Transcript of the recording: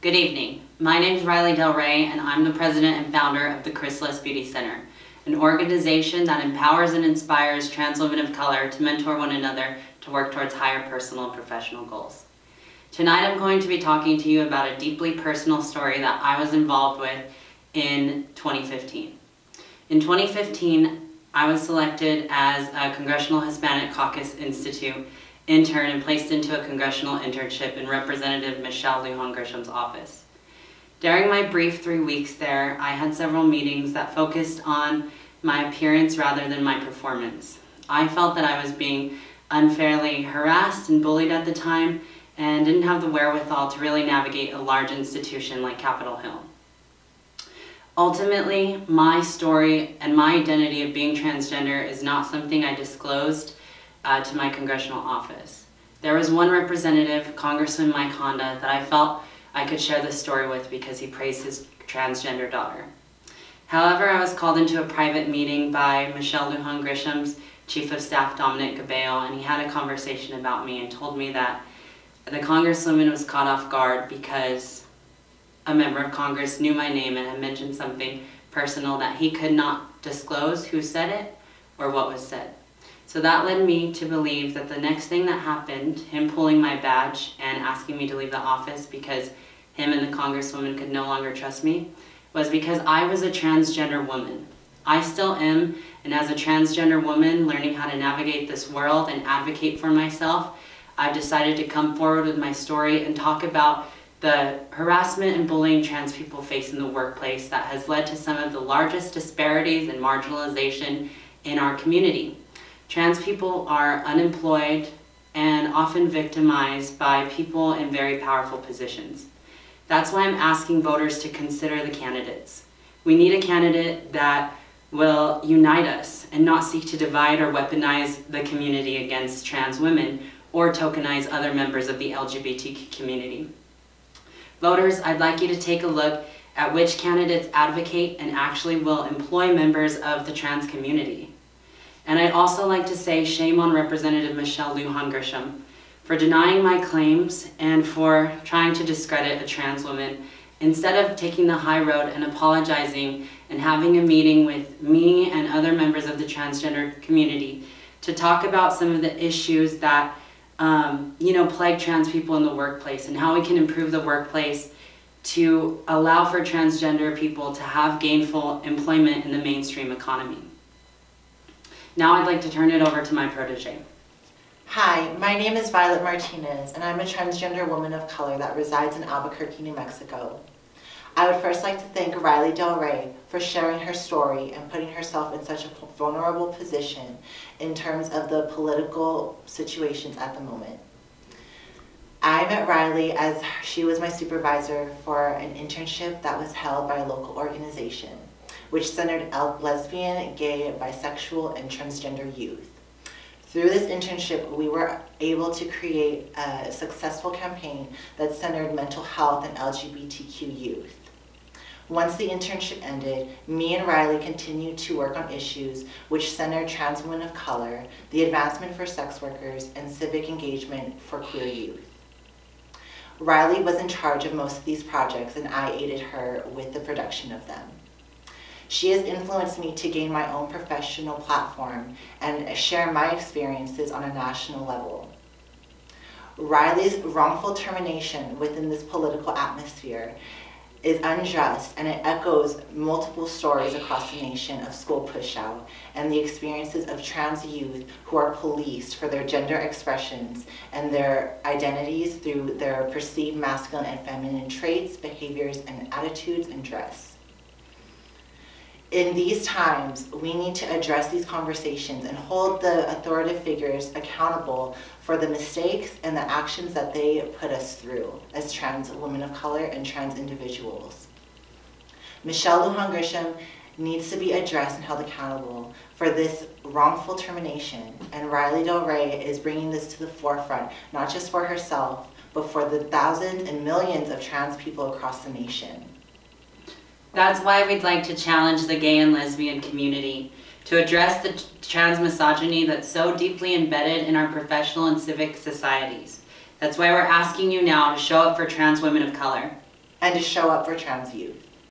Good evening. My name is Riley Del Rey, and I'm the president and founder of the Chrysalis Beauty Center, an organization that empowers and inspires trans women of color to mentor one another to work towards higher personal and professional goals. Tonight I'm going to be talking to you about a deeply personal story that I was involved with in 2015. In 2015, I was selected as a Congressional Hispanic Caucus Institute intern and placed into a congressional internship in Representative Michelle Lujan Grisham's office. During my brief 3 weeks there, I had several meetings that focused on my appearance rather than my performance. I felt that I was being unfairly harassed and bullied at the time and didn't have the wherewithal to really navigate a large institution like Capitol Hill. Ultimately, my story and my identity of being transgender is not something I disclosed to my congressional office. There was one representative, Congressman Mike Honda, that I felt I could share this story with because he praised his transgender daughter. However, I was called into a private meeting by Michelle Lujan Grisham's Chief of Staff, Dominic Cabello, and he had a conversation about me and told me that the Congresswoman was caught off guard because a member of Congress knew my name and had mentioned something personal that he could not disclose who said it or what was said. So that led me to believe that the next thing that happened, him pulling my badge and asking me to leave the office because him and the Congresswoman could no longer trust me, was because I was a transgender woman. I still am, and as a transgender woman learning how to navigate this world and advocate for myself, I've decided to come forward with my story and talk about the harassment and bullying trans people face in the workplace that has led to some of the largest disparities and marginalization in our community. Trans people are unemployed and often victimized by people in very powerful positions. That's why I'm asking voters to consider the candidates. We need a candidate that will unite us and not seek to divide or weaponize the community against trans women or tokenize other members of the LGBTQ community. Voters, I'd like you to take a look at which candidates advocate and actually will employ members of the trans community. And I'd also like to say shame on Representative Michelle Lujan Grisham for denying my claims and for trying to discredit a trans woman instead of taking the high road and apologizing and having a meeting with me and other members of the transgender community to talk about some of the issues that plague trans people in the workplace and how we can improve the workplace to allow for transgender people to have gainful employment in the mainstream economy. Now I'd like to turn it over to my protege. Hi, my name is Violet Martinez, and I'm a transgender woman of color that resides in Albuquerque, New Mexico. I would first like to thank Riley Del Rey for sharing her story and putting herself in such a vulnerable position in terms of the political situations at the moment. I met Riley as she was my supervisor for an internship that was held by a local organization, which centered lesbian, gay, bisexual, and transgender youth. Through this internship, we were able to create a successful campaign that centered mental health and LGBTQ youth. Once the internship ended, me and Riley continued to work on issues which centered trans women of color, the advancement for sex workers, and civic engagement for queer youth. Riley was in charge of most of these projects, and I aided her with the production of them. She has influenced me to gain my own professional platform and share my experiences on a national level. Riley's wrongful termination within this political atmosphere is unjust, and it echoes multiple stories across the nation of school push-out and the experiences of trans youth who are policed for their gender expressions and their identities through their perceived masculine and feminine traits, behaviors, and attitudes and dress. In these times, we need to address these conversations and hold the authoritative figures accountable for the mistakes and the actions that they put us through as trans women of color and trans individuals. Michelle Lujan Grisham needs to be addressed and held accountable for this wrongful termination, and Riley Del Rey is bringing this to the forefront, not just for herself, but for the thousands and millions of trans people across the nation. That's why we'd like to challenge the gay and lesbian community to address the trans misogyny that's so deeply embedded in our professional and civic societies. That's why we're asking you now to show up for trans women of color. and to show up for trans youth.